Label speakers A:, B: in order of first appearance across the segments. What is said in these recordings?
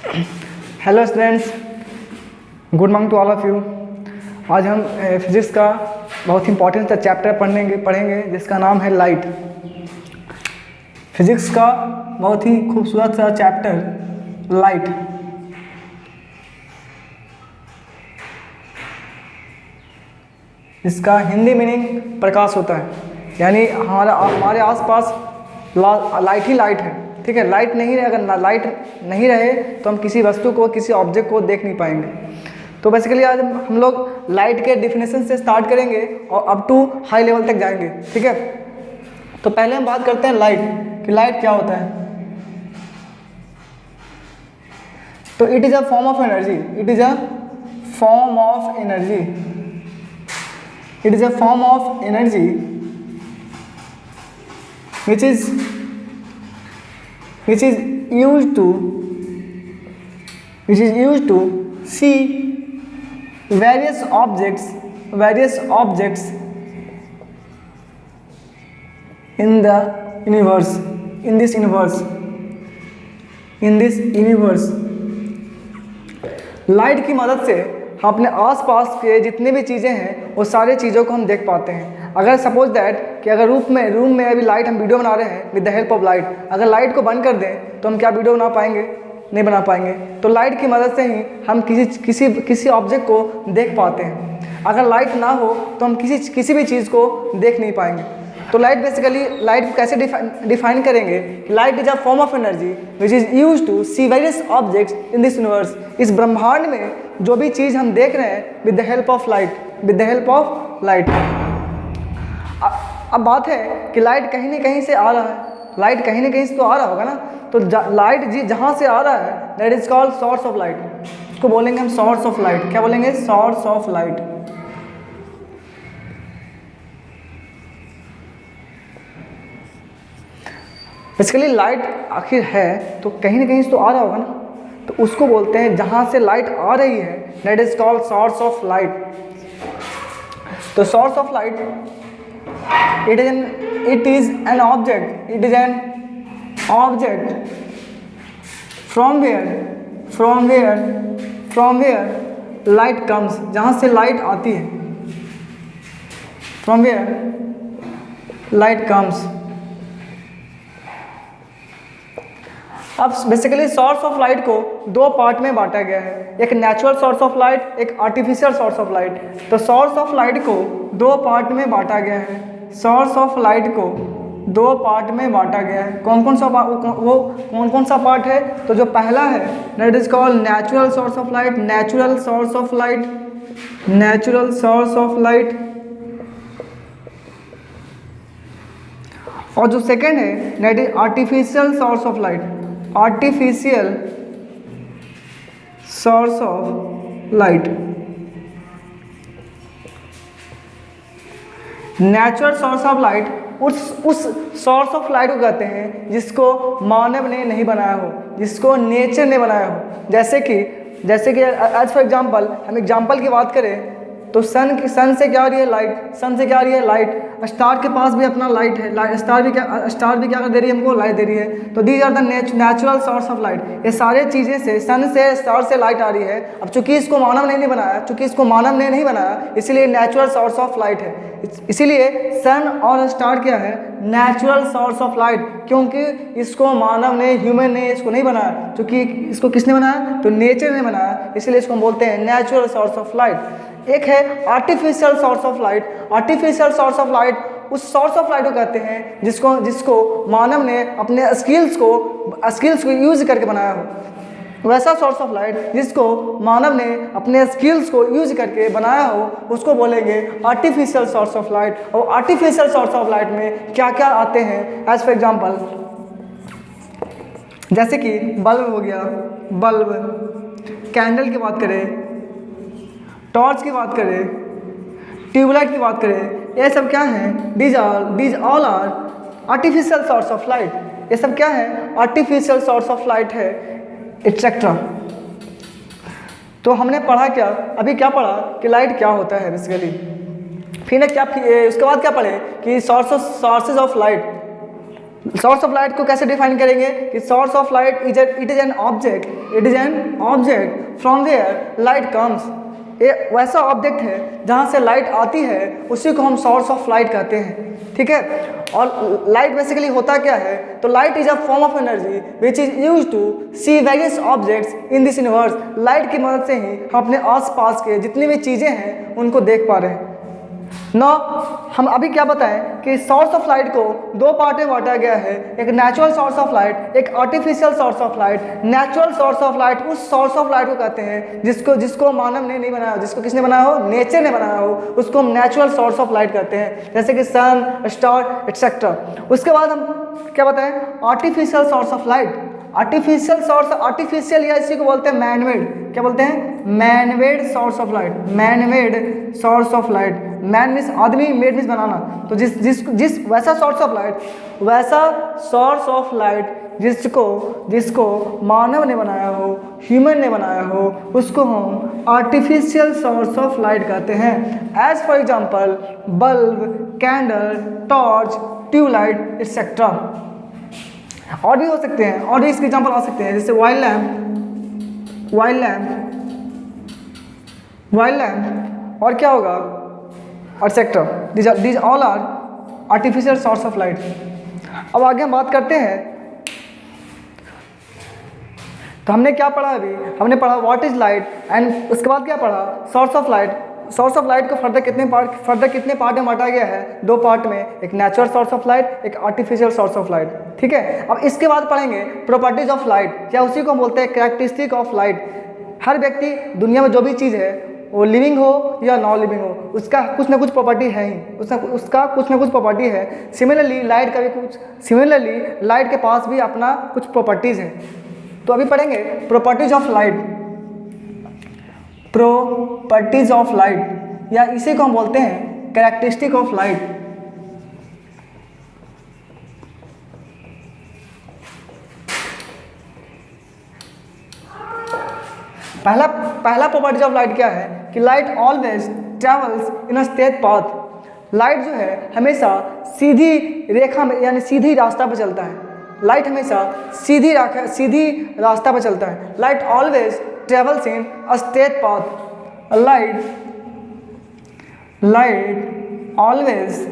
A: Hello students, good morning to all of you. आज हम physics का बहुत इंपॉर्टेंट चैप्टर पढ़ेंगे जिसका नाम है लाइट। फिजिक्स का बहुत ही खूबसूरत सा चैप्टर लाइट। इसका हिंदी मीनिंग प्रकाश होता है, यानी हमारे आसपास लाइट ही लाइट है। ठीक है, लाइट नहीं रहे, अगर लाइट नहीं रहे तो हम किसी वस्तु को, किसी ऑब्जेक्ट को देख नहीं पाएंगे। तो बेसिकली आज हम लोग लाइट के डिफिनेशन से स्टार्ट करेंगे और अप टू हाई लेवल तक जाएंगे। ठीक है, तो पहले हम बात करते हैं लाइट कि लाइट क्या होता है। तो it is a form of energy. It is a form of energy. It is a form of energy which is used to see various objects in the universe, in this universe। Light की मदद से हम अपने आसपास के जितने भी चीज़ें हैं वो सारे चीज़ों को हम देख पाते हैं। अगर सपोज दैट कि अगर रूम में अभी लाइट, हम वीडियो बना रहे हैं with the help of light, अगर लाइट को बंद कर दें तो हम क्या वीडियो बना पाएंगे? नहीं बना पाएंगे। तो लाइट की मदद से ही हम किसी ऑब्जेक्ट को देख पाते हैं। अगर लाइट ना हो तो हम किसी भी चीज़ को देख नहीं पाएंगे। तो लाइट बेसिकली, लाइट को कैसे डिफाइन करेंगे? Light is a form of energy which is use to see various objects in this universe. इस ब्रह्मांड में जो भी चीज़ हम देख रहे हैं with the help of light. अब बात है कि लाइट कहीं ना कहीं से आ रहा है। लाइट कहीं ना कहीं से तो आ रहा होगा ना। तो लाइट जहाँ से आ रहा है that is called source of light. इसको बोलेंगे हम सोर्स ऑफ लाइट। क्या बोलेंगे? Source of light. Basically light आखिर है तो कहीं ना कहीं से तो आ रहा होगा ना, तो उसको बोलते हैं, जहाँ से लाइट आ रही है that is called source of light. तो source of light it is an object from where light comes, जहाँ से लाइट आती है, from where light comes। अब बेसिकली सोर्स ऑफ लाइट को दो पार्ट में बांटा गया है, एक नेचुरल सोर्स ऑफ लाइट, एक आर्टिफिशियल सोर्स ऑफ लाइट। तो सोर्स ऑफ लाइट को दो पार्ट में बांटा गया है। सोर्स ऑफ लाइट को दो पार्ट में बांटा गया है। कौन कौन सा पार्ट है? तो जो पहला है that is called natural source of light. Natural source of light. और जो सेकंड है that is artificial source of light. Artificial source of light. Natural source of light उस सोर्स ऑफ लाइट को कहते हैं जिसको मानव ने नहीं बनाया हो, जिसको नेचर ने बनाया हो। जैसे कि एज फॉर एग्जांपल, हम एग्जांपल की बात करें तो सन से क्या आ रही है? लाइट। सन से क्या आ रही है? लाइट। स्टार के पास भी अपना लाइट है। स्टार भी क्या दे रही है? हमको लाइट दे रही है। तो these are the natural source of light. ये सारे चीज़ें से, सन से, स्टार से लाइट आ रही है। अब चूंकि इसको मानव ने नहीं बनाया, इसीलिए नेचुरल सोर्स ऑफ लाइट है। इसीलिए सन और स्टार क्या है? नेचुरल सोर्स ऑफ लाइट, क्योंकि इसको मानव ने, ह्यूमन ने इसको नहीं बनाया। क्योंकि इसको किसने बनाया? तो नेचर ने बनाया, इसलिए इसको हम बोलते हैं नेचुरल सोर्स ऑफ लाइट। एक है artificial source of light. Artificial source of light उस सोर्स ऑफ लाइट को कहते हैं जिसको मानव ने अपने स्किल्स को यूज करके बनाया हो। वैसा सोर्स ऑफ लाइट जिसको मानव ने अपने स्किल्स को यूज करके बनाया हो उसको बोलेंगे आर्टिफिशियल सोर्स ऑफ लाइट। और आर्टिफिशियल सोर्स ऑफ लाइट में क्या क्या आते हैं? एज फॉर एग्जांपल, जैसे कि बल्ब हो गया, बल्ब, कैंडल की बात करें, टॉर्च की बात करें, ट्यूबलाइट की बात करें, ये सब क्या है? These all are artificial source of light. ये सब क्या है? आर्टिफिशियल सोर्स ऑफ लाइट है, एक्सेट्रा। तो हमने पढ़ा क्या? अभी क्या पढ़ा कि लाइट क्या होता है बेसिकली। फिर उसके बाद क्या पढ़े कि sources of light. Source of light को कैसे डिफाइन करेंगे कि source of light it is an object from where light comes. ये वैसा ऑब्जेक्ट है जहाँ से लाइट आती है, उसी को हम सोर्स ऑफ लाइट कहते हैं, ठीक है। और लाइट बेसिकली होता क्या है, तो light is a form of energy which is use to see various objects in this universe. Light की मदद से ही हम अपने आसपास के जितनी भी चीज़ें हैं उनको देख पा रहे हैं ना। हम अभी क्या बताएं कि सोर्स ऑफ लाइट को दो पार्ट में बांटा गया है, एक नेचुरल सोर्स ऑफ लाइट, एक artificial source of light. Natural source of light उस सोर्स ऑफ लाइट को कहते हैं जिसको मानव ने नहीं बनाया हो, जिसको किसने बनाया हो, नेचर ने बनाया हो, उसको हम नेचुरल सोर्स ऑफ लाइट कहते हैं, जैसे कि सन, स्टार एक्सेट्रा। उसके बाद हम क्या बताएं, artificial source of light. Artificial या इसी को बोलते हैं मैनमेड। क्या बोलते हैं, manmade source of light. Manmade source of light, man means आदमी, मेड मीन्स बनाना। तो जिस वैसा सोर्स ऑफ लाइट जिसको मानव ने बनाया हो, ह्यूमन ने बनाया हो, उसको हम आर्टिफिशियल सोर्स ऑफ लाइट कहते हैं। As for example bulb, candle, torch, tubelight etcetera. और भी हो सकते हैं, और भी इसके एग्जांपल आ सकते हैं, जैसे वाइल लैम्प और क्या होगा, etcetera. These all are artificial source of light. अब आगे हम बात करते हैं, तो हमने क्या पढ़ा अभी, हमने पढ़ा व्हाट इज लाइट, एंड उसके बाद क्या पढ़ा, source of light. Source of light को फर्दर कितने पार्ट में बांटा गया है, दो पार्ट में, एक नेचुरल सोर्स ऑफ लाइट, एक आर्टिफिशियल सोर्स ऑफ लाइट, ठीक है। अब इसके बाद पढ़ेंगे प्रॉपर्टीज ऑफ लाइट, या उसी को हम बोलते हैं कैरेक्टरिस्टिक ऑफ लाइट। हर व्यक्ति, दुनिया में जो भी चीज़ है, वो लिविंग हो या नॉन लिविंग हो, उसका कुछ ना कुछ प्रॉपर्टी है ही, उसका कुछ ना कुछ प्रॉपर्टी है। सिमिलरली लाइट के पास भी अपना कुछ प्रॉपर्टीज़ है। तो अभी पढ़ेंगे प्रॉपर्टीज ऑफ लाइट, या इसी को हम बोलते हैं कैरेक्टरिस्टिक ऑफ लाइट। पहला प्रॉपर्टीज ऑफ लाइट क्या है कि light always travels in a straight path. Light जो है हमेशा सीधी रेखा में, यानी सीधी रास्ता पर चलता है। लाइट हमेशा सीधी रास्ता पर चलता है। Light always travels in a straight path. Light always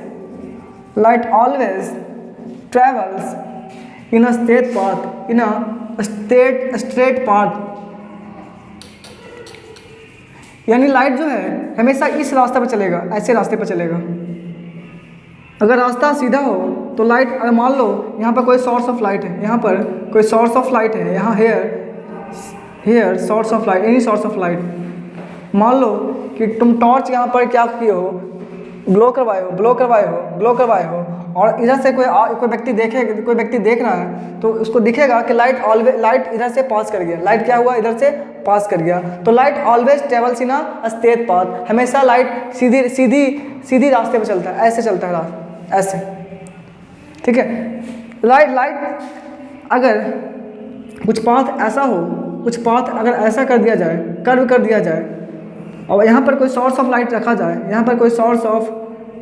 A: travels in a straight path. यानी लाइट जो है हमेशा इस रास्ते पर चलेगा, ऐसे रास्ते पर चलेगा। अगर रास्ता सीधा हो तो लाइट, अगर मान लो यहाँ पर कोई सोर्स ऑफ लाइट है, यहाँ पर कोई सोर्स ऑफ लाइट है, यहाँ here source of light, any source of light. मान लो कि तुम टॉर्च यहाँ पर क्या किए हो, ग्लो करवाए हो, और इधर से कोई व्यक्ति देख रहा है, तो उसको दिखेगा कि लाइट इधर से पास कर गया। लाइट क्या हुआ, इधर से पास कर गया। तो light always travels in a straight path. हमेशा लाइट सीधी रास्ते पे चलता है, ऐसे चलता है, ऐसे, ठीक है। लाइट अगर कुछ पाथ ऐसा हो, कुछ पाथ अगर ऐसा कर दिया जाए, कर्व कर दिया जाए, और यहाँ पर कोई सोर्स ऑफ लाइट रखा जाए, यहाँ पर कोई सोर्स ऑफ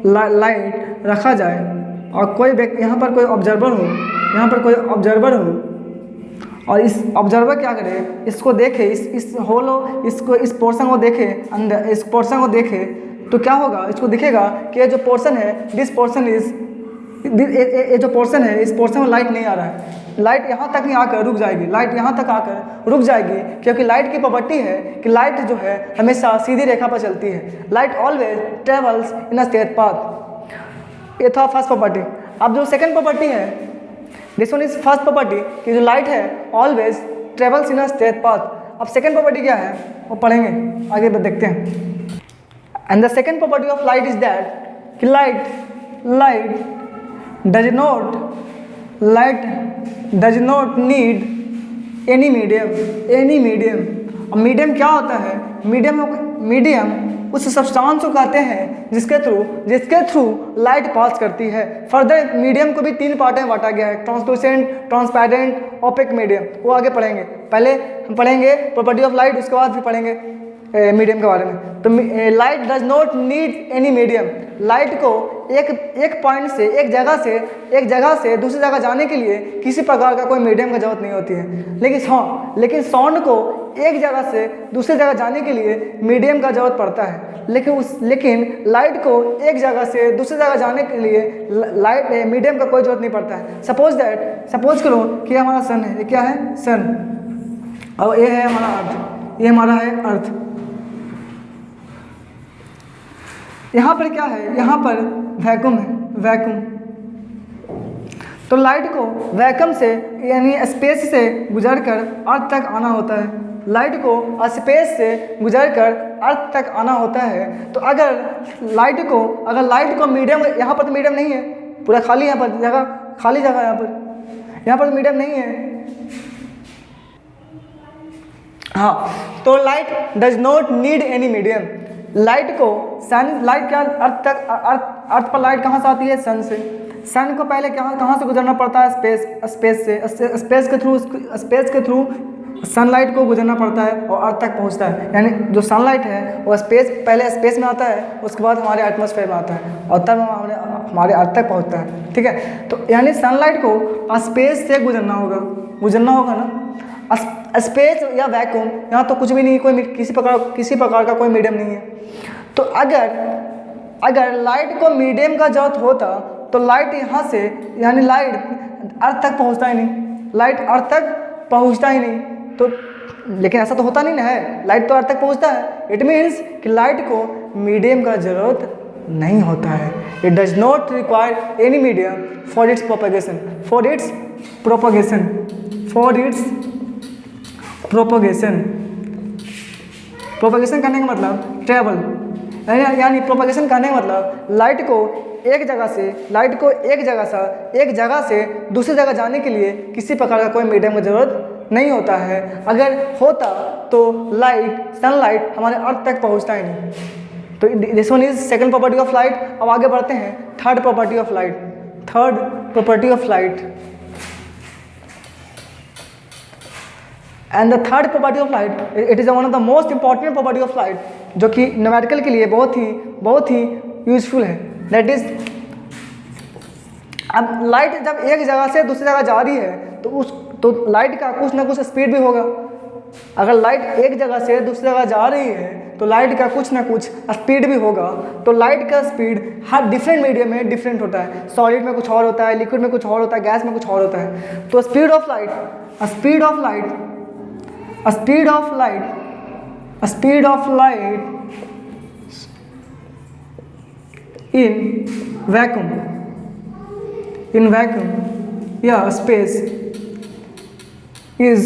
A: लाइट रखा जाए, और कोई यहाँ पर कोई ऑब्जर्वर हो, यहाँ पर कोई ऑब्जर्वर हो, और इस ऑब्जर्वर क्या करे, इसको देखे, इस पोर्शन को देखे, अंदर इस पोर्शन को देखे, तो क्या होगा, इसको दिखेगा कि ये जो पोर्शन है, ये जो पोर्शन है, इस पोर्शन में लाइट नहीं आ रहा है। लाइट यहाँ तक नहीं आकर रुक जाएगी, क्योंकि लाइट की प्रॉपर्टी है कि लाइट जो है हमेशा सीधी रेखा पर चलती है। Light always travels in a straight path. ये था फर्स्ट प्रॉपर्टी। अब जो सेकंड प्रॉपर्टी है, this one is first property कि जो लाइट है always travels in a straight path. अब सेकंड प्रॉपर्टी क्या है वो पढ़ेंगे, आगे देखते हैं। And the second property of light is that कि light does not need any medium. अब मीडियम क्या होता है, मीडियम उस सब्सटेंस को कहते हैं जिसके थ्रू लाइट पास करती है। फर्दर मीडियम को भी 3 पार्ट में बांटा गया है, ट्रांसलूसेंट, ट्रांसपेरेंट, ओपेक मीडियम। वो आगे पढ़ेंगे। पहले हम पढ़ेंगे प्रॉपर्टी ऑफ लाइट, उसके बाद फिर पढ़ेंगे मीडियम के बारे में। तो light does not need any medium. Light को एक पॉइंट से एक जगह से दूसरी जगह जाने के लिए किसी प्रकार का कोई मीडियम की जरूरत नहीं होती है। लेकिन साउंड को एक जगह से दूसरी जगह जाने के लिए मीडियम का जरूरत पड़ता है। लेकिन लाइट को एक जगह से दूसरी जगह जाने के लिए मीडियम का कोई जरूरत नहीं पड़ता है। सपोज करो कि हमारा सन है, ये क्या है? सन। और ये है हमारा अर्थ, ये हमारा है अर्थ। यहाँ पर क्या है? यहाँ पर वैक्यूम है, वैक्यूम। तो लाइट को वैक्यूम से यानी स्पेस से गुजरकर अर्थ तक आना होता है। लाइट को स्पेस से गुजरकर अर्थ तक आना होता है। तो अगर लाइट को मीडियम, यहाँ पर तो मीडियम नहीं है, पूरा खाली, यहाँ पर जगह खाली जगह, यहाँ पर तो मीडियम नहीं है। हाँ, तो light does not need any medium. Light क्या अर्थ पर लाइट कहाँ से आती है? सन से। सन को पहले कहाँ से गुजरना पड़ता है? स्पेस से। स्पेस के थ्रू सनलाइट को गुजरना पड़ता है और अर्थ तक पहुंचता है। यानी जो सनलाइट है वो पहले स्पेस में आता है, उसके बाद हमारे एटमॉस्फेयर में आता है और तब हमारे अर्थ तक पहुंचता है। ठीक है, तो यानी सनलाइट को स्पेस से गुजरना होगा ना। स्पेस या वैक्यूम, यहाँ तो कुछ भी नहीं, कोई किसी प्रकार का कोई मीडियम नहीं है। तो अगर लाइट को मीडियम का जरूरत होता तो लाइट यहाँ से यानी लाइट अर्थ तक पहुँचता ही नहीं। तो लेकिन ऐसा तो होता नहीं ना है, लाइट तो अर्थ तक पहुँचता है। इट मीन्स कि लाइट को मीडियम का जरूरत नहीं होता है। It does not require any medium for its propagation. Propagation करने का मतलब ट्रेवल, यानी प्रोपगेशन करने का मतलब लाइट को एक जगह से दूसरी जगह जाने के लिए किसी प्रकार का कोई मीडियम की जरूरत नहीं होता है। अगर होता तो सनलाइट हमारे अर्थ तक पहुंचता ही नहीं। तो this one is second property of light. अब आगे बढ़ते हैं third property of light. And the third property of light, it is one of the most important property of light, जो कि न्यूमेरिकल के लिए बहुत ही यूजफुल है। दैट इज, अब लाइट जब एक जगह से दूसरी जगह जा रही है तो लाइट का कुछ ना कुछ स्पीड भी होगा। अगर लाइट एक जगह से दूसरी जगह जा रही है तो लाइट का कुछ ना कुछ स्पीड भी होगा। तो लाइट का स्पीड हर डिफरेंट मीडियम में डिफरेंट होता है। सॉलिड में कुछ और होता है, लिक्विड में कुछ और होता है, गैस में कुछ और होता है। तो speed of light in vacuum या space is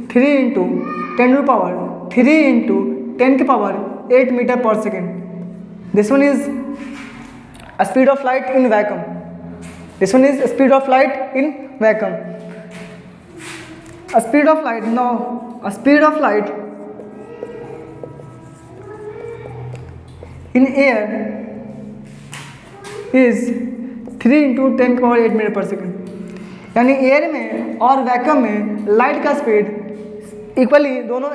A: 3 into 10 to power 3 into 10 की power 8 meter per second. This one is a speed of light in vacuum. This one is a speed of light in vacuum. A speed of light in air is 3 into 10 की power 8 meter per second. यानी air में और vacuum में light का speed equally दोनों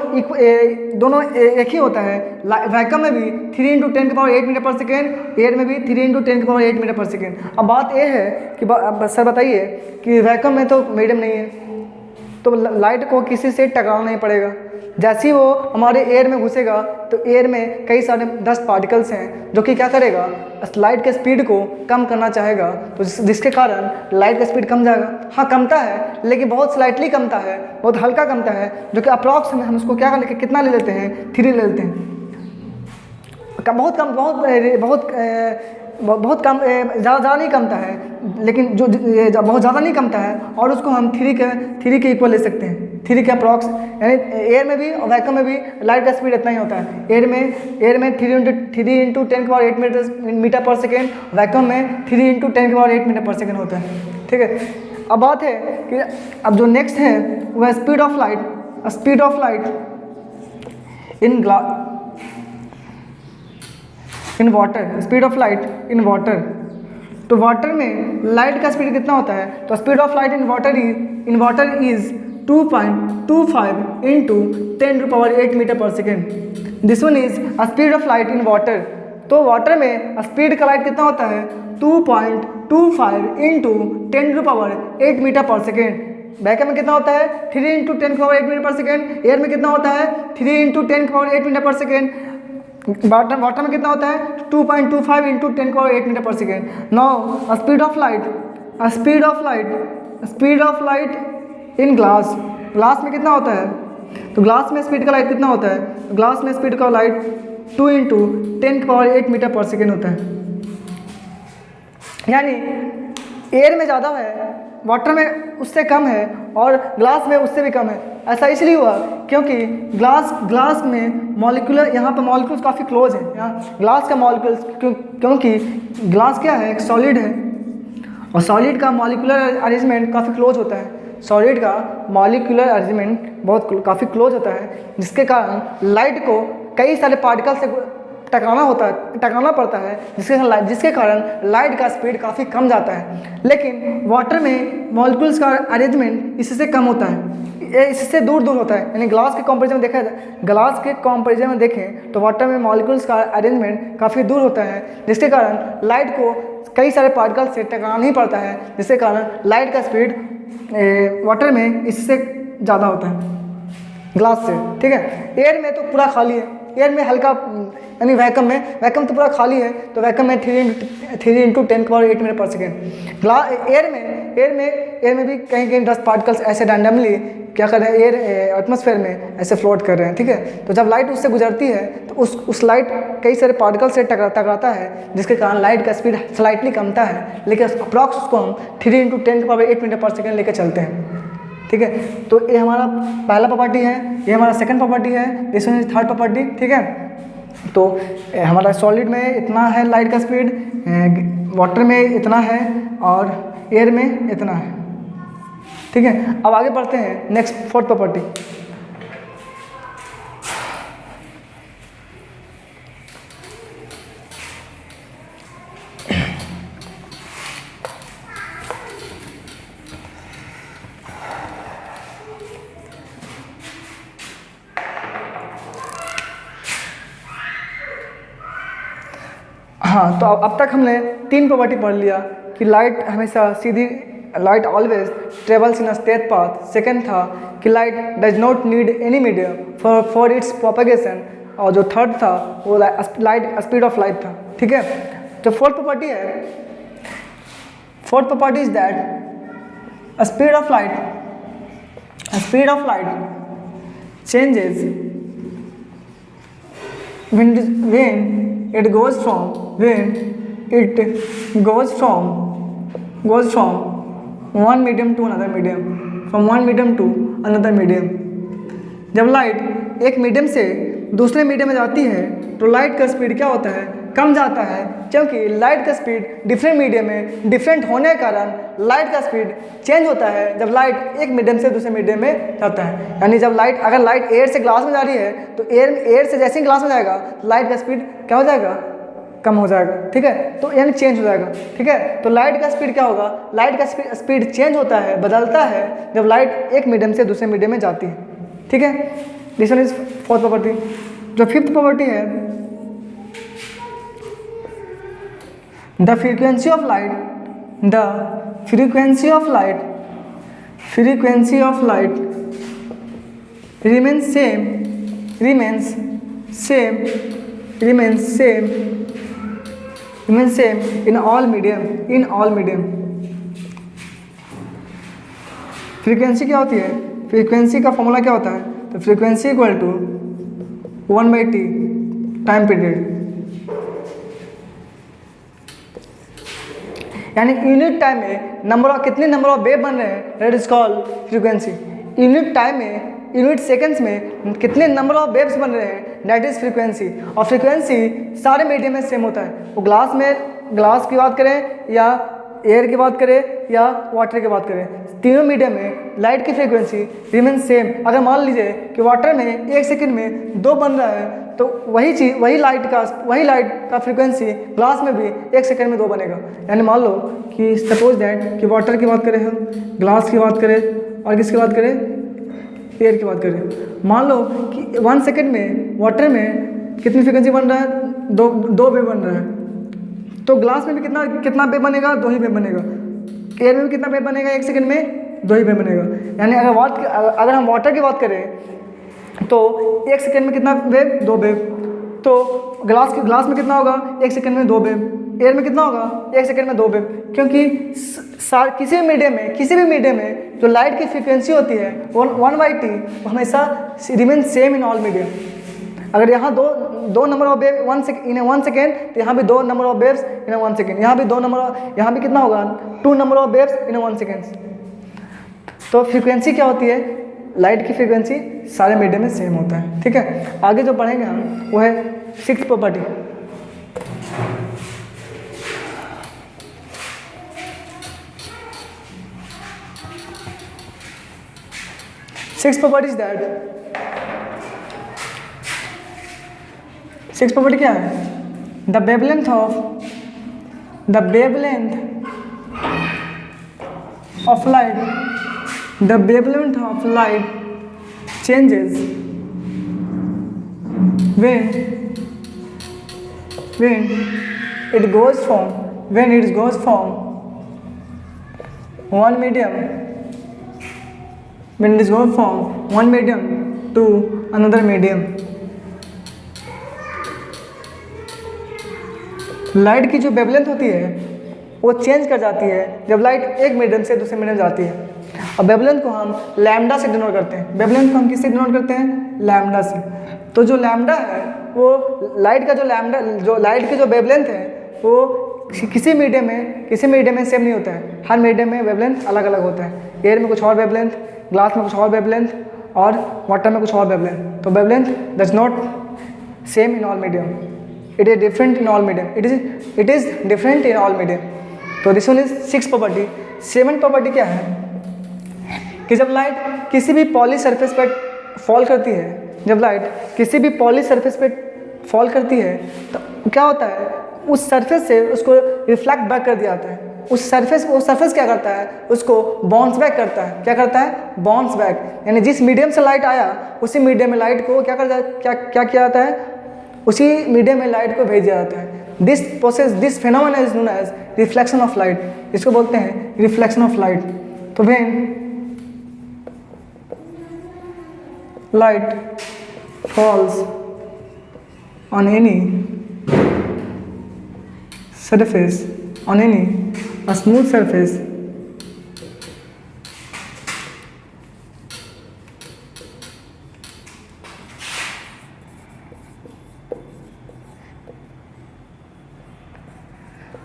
A: एक ही होता है। वैक्यूम में भी 3 into 10 की power 8 metre per second, air में भी 3 into 10 की पावर 8 मीटर पर सेकेंड। अब बात यह है कि सर बताइए कि वैक्यूम में तो मीडियम नहीं है, तो लाइट को किसी से टकराना नहीं पड़ेगा। जैसे ही वो हमारे एयर में घुसेगा तो एयर में कई सारे डस्ट पार्टिकल्स हैं जो कि क्या करेगा, लाइट के स्पीड को कम करना चाहेगा, तो जिसके कारण लाइट का स्पीड कम जाएगा। हाँ कमता है, लेकिन बहुत स्लाइटली कमता है, बहुत हल्का कमता है, जो कि अप्रॉक्स में हम उसको क्या कितना ले लेते हैं, 3 ले लेते हैं। बहुत कम, बहुत कम, ज़्यादा नहीं कमता है, लेकिन जो बहुत ज़्यादा नहीं कमता है, और उसको हम 3 के इक्वल ले सकते हैं, 3 के अप्रॉक्स। यानी एयर में भी और वैक्यूम में भी लाइट का स्पीड इतना ही होता है। एयर में 3 into 10 की power 8 metre per second, vacuum में 3 into 10 की पावर 8 मीटर पर सेकेंड होता है। ठीक है, अब बात है कि अब जो नेक्स्ट है वह speed of light in water, speed of light in water. तो वाटर में लाइट का स्पीड कितना होता है, तो speed of light in water is 2.25 into 10⁸ metre per second. This one is speed of light in water. तो water में speed का लाइट कितना होता है 2.25 into 10⁸ metre per second. Vacuum में कितना होता है 3 into 10⁸ metre per second. Air में कितना होता है 3 into 10⁸ metre per second. Water में कितना होता है 2.25 into 10⁸ metre per second. Now speed of light in glass. Glass में कितना होता है, तो ग्लास में स्पीड का लाइट कितना होता है, ग्लास में स्पीड का light 2 into 10⁸ metre per second होता है। यानी एयर में ज़्यादा है, वाटर में उससे कम है और ग्लास में उससे भी कम है। ऐसा इसलिए हुआ क्योंकि ग्लास में मॉलिक्यूलर, यहाँ पर मॉलिक्यूल्स काफ़ी क्लोज है। यहाँ ग्लास का मॉलिक्यूल्स क्योंकि ग्लास क्या है, एक सॉलिड है और सॉलिड का मॉलिक्यूलर अरेंजमेंट काफ़ी क्लोज होता है। सॉलिड का मॉलिक्यूलर अरेंजमेंट काफ़ी क्लोज होता है, जिसके कारण लाइट को कई सारे पार्टिकल से टकराना पड़ता है, जिसके कारण लाइट का स्पीड काफ़ी कम जाता है। लेकिन वाटर में मॉलिक्यूल्स का अरेंजमेंट इससे कम होता है, इससे दूर होता है। यानी ग्लास के कंपैरिजन में देखें तो वाटर में मॉलिक्यूल्स का अरेंजमेंट काफ़ी दूर होता है, जिसके कारण लाइट को कई सारे पार्टिकल से टकराना ही पड़ता है, जिसके कारण लाइट का स्पीड वाटर में इससे ज़्यादा होता है ग्लास से। ठीक है, एयर में तो पूरा खाली है, एयर में हल्का, यानी वैक्यूम तो पूरा खाली है, तो वैक्यूम में 3 into 10⁸ metre per second. Air में भी कहीं डस्ट पार्टिकल्स ऐसे रैंडमली क्या कर रहे हैं, एयर एटमॉस्फेयर में ऐसे फ्लोट कर रहे हैं। ठीक है, तो जब लाइट उससे गुजरती है तो उस लाइट कई सारे पार्टिकल से टकराता है, जिसके कारण लाइट का स्पीड स्लाइटली कमता है, लेकिन अप्रॉक्स उसको हम 3 इंटू 10⁸ मीटर पर सेकेंड लेकर चलते हैं। ठीक है, तो ये हमारा पहला प्रॉपर्टी है, ये हमारा सेकंड प्रॉपर्टी है, this one is third property. ठीक है, तो हमारा सॉलिड में इतना है लाइट का स्पीड, वाटर में इतना है और एयर में इतना है। ठीक है, अब आगे बढ़ते हैं नेक्स्ट फोर्थ प्रॉपर्टी। हाँ, तो अब तक हमने 3 प्रॉपर्टी पढ़ लिया कि लाइट हमेशा सीधी, light always travels in a straight path. Second था कि light does not need any medium for its propagation, और जो थर्ड था वो लाइट स्पीड ऑफ लाइट था। ठीक है, जो फोर्थ प्रॉपर्टी है, fourth property is that speed of light changes when it goes from one medium to another medium, from one medium to another medium। जब लाइट एक medium से दूसरे medium में जाती है तो लाइट का स्पीड क्या होता है, कम जाता है, क्योंकि लाइट का स्पीड डिफरेंट मीडियम में डिफरेंट होने के कारण लाइट का स्पीड चेंज होता है जब लाइट एक मीडियम से दूसरे मीडियम में जाता है। यानी जब अगर लाइट एयर से ग्लास में जा रही है तो एयर से जैसे ही ग्लास में जाएगा लाइट का स्पीड क्या हो जाएगा, कम हो जाएगा। ठीक है, तो यानी चेंज हो जाएगा। ठीक है, तो लाइट का स्पीड क्या होगा, लाइट का स्पीड चेंज होता है, बदलता है जब लाइट एक मीडियम से दूसरे मीडियम में जाती है। ठीक है, this one is fourth property. जो फिफ्थ प्रॉपर्टी है, the frequency of light remains same in all medium। Frequency क्या होती है, फ्रीक्वेंसी का फॉर्मूला क्या होता है, तो frequency equal to 1/t time period. यानी यूनिट टाइम में कितने नंबर ऑफ वेव बन रहे हैं, that is called frequency. Unit time में, यूनिट सेकंड्स में कितने नंबर ऑफ वेव्स बन रहे हैं, दैट इज फ्रीक्वेंसी। और फ्रीक्वेंसी सारे मीडियम में सेम होता है, वो ग्लास की बात करें या एयर की बात करें या वाटर की बात करें, तीनों मीडियम में लाइट की फ्रीक्वेंसी रिमेन सेम। अगर मान लीजिए कि वाटर में 1 सेकंड में 2 बन रहा है तो वही लाइट का फ्रीक्वेंसी ग्लास में भी 1 सेकंड में 2 बनेगा। यानी मान लो कि सपोज दैट कि वाटर की बात करें, हम ग्लास की बात करें और किसकी बात करें, एयर की बात करें, मान लो कि 1 सेकेंड में वाटर में कितनी फ्रिक्वेंसी बन रहा है, दो वेव बन रहा है। तो ग्लास में भी कितना वेव बनेगा, 2 ही वेव बनेगा। एयर में भी कितना वेव बनेगा 1 सेकेंड में, 2 ही वेव बनेगा। यानी अगर हम वाटर की बात करें तो 1 सेकेंड में कितना वेव, 2 वेव। तो ग्लास में कितना होगा 1 सेकेंड में 2 वेव, एयर में कितना होगा 1 सेकेंड में 2 वेव। क्योंकि किसी भी मीडियम में जो लाइट की फ्रीक्वेंसी होती है 1/t वो हमेशा remain same in all medium. अगर यहाँ दो number of wave in 1 second, तो यहाँ भी 2 number of waves in 1 second, यहाँ भी कितना होगा 2 number of waves in 1 second. तो फ्रीक्वेंसी क्या होती है, लाइट की फ्रीक्वेंसी सारे मीडियम में सेम होता है। ठीक है, आगे जो पढ़ेंगे हम वो है 6th property. Sixth property is that, 6th property क्या है, the wavelength of light changes when it goes from one medium to another medium। Light की जो वेवलेंथ होती है वो चेंज कर जाती है जब लाइट एक मीडियम से दूसरे मीडियम जाती है। और वेवलेंथ को हम लैम्डा से डिनोट करते हैं। वेवलेंथ को हम किससे डिनोट करते हैं, लैम्डा से। तो जो लैम्डा है वो लाइट की जो वेवलेंथ है वो किसी मीडियम में सेम नहीं होता है। हर मीडियम में वेवलेंथ अलग अलग होता है। एयर में कुछ और वेवलेंथ, ग्लास में कुछ और वेवलेंथ और वाटर में कुछ और वेवलेंथ। तो wavelength does not same in all medium, it is different in all medium, it is different in all medium. तो this one is 6th property. 7th property क्या है कि जब लाइट किसी भी पॉली सरफेस पर फॉल करती है, तो क्या होता है उस सरफेस से उसको रिफ्लेक्ट बैक कर दिया जाता है। वो सरफेस क्या करता है, उसको बाउंस बैक करता है। क्या करता है, बाउंस बैक। यानी जिस मीडियम से लाइट आया उसी मीडियम में लाइट को क्या किया जाता है, उसी मीडियम में लाइट को भेज दिया जाता है। This phenomena is known as reflection of light. इसको बोलते हैं रिफ्लेक्शन ऑफ लाइट। तो when light falls on any surface, on a smooth surface,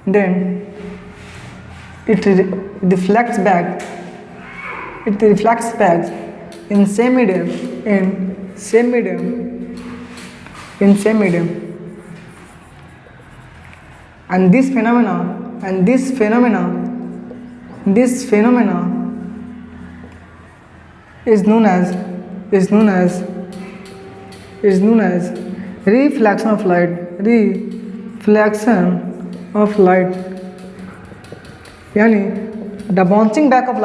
A: then it reflects back in same medium, and this phenomena is known as reflection of light। यानी the bouncing back of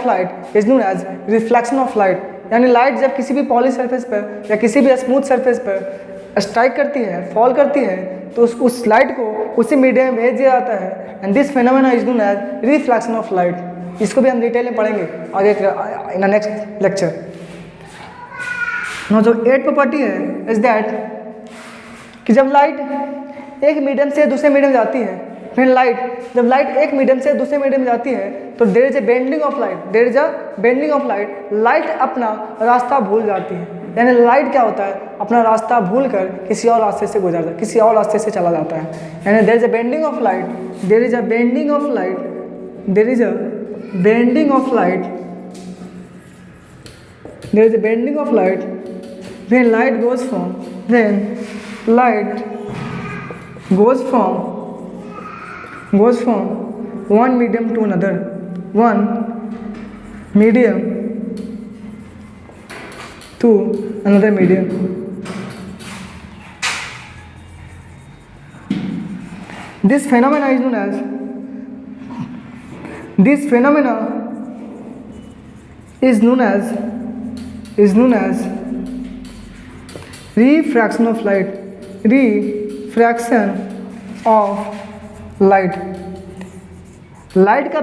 A: light is known as reflection of light। यानी light जब किसी भी poly surface पर या किसी भी smooth surface पर स्ट्राइक करती है, फॉल करती है, तो उस लाइट को उसी मीडियम में भेज दिया जाता है। And this phenomena is known as reflection of light. इसको भी हम डिटेल में पढ़ेंगे आगे इन नेक्स्ट लेक्चर। नो जो 8th प्रॉपर्टी है इज दैट कि जब लाइट एक मीडियम से दूसरे मीडियम जाती है, फिर जब लाइट एक मीडियम से दूसरे मीडियम जाती है तो there is a bending of light. Light अपना रास्ता भूल जाती है। यानी लाइट क्या होता है, अपना रास्ता भूल कर किसी और रास्ते से गुजरता है, किसी और रास्ते से चला जाता है। यानी there is a bending of light when light goes from one medium to another, one medium to another medium। This phenomena is known as refraction of light. Refraction of light. Light का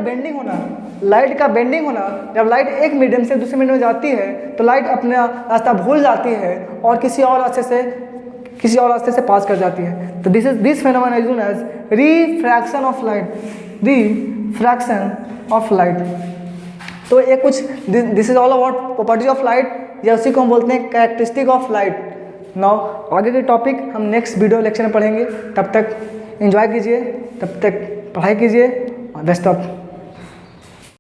A: bending होना, जब light एक medium से दूसरे medium में जाती है तो लाइट अपना रास्ता भूल जाती है और किसी और रास्ते से पास कर जाती है। तो this phenomena is known as refraction of light. तो ये कुछ this is all about properties of light, या उसी को हम बोलते हैं कैरेक्टरिस्टिक ऑफ लाइट। नाउ आगे के टॉपिक हम नेक्स्ट वीडियो लेक्चर में पढ़ेंगे। तब तक एंजॉय कीजिए, तब तक पढ़ाई कीजिए। Best of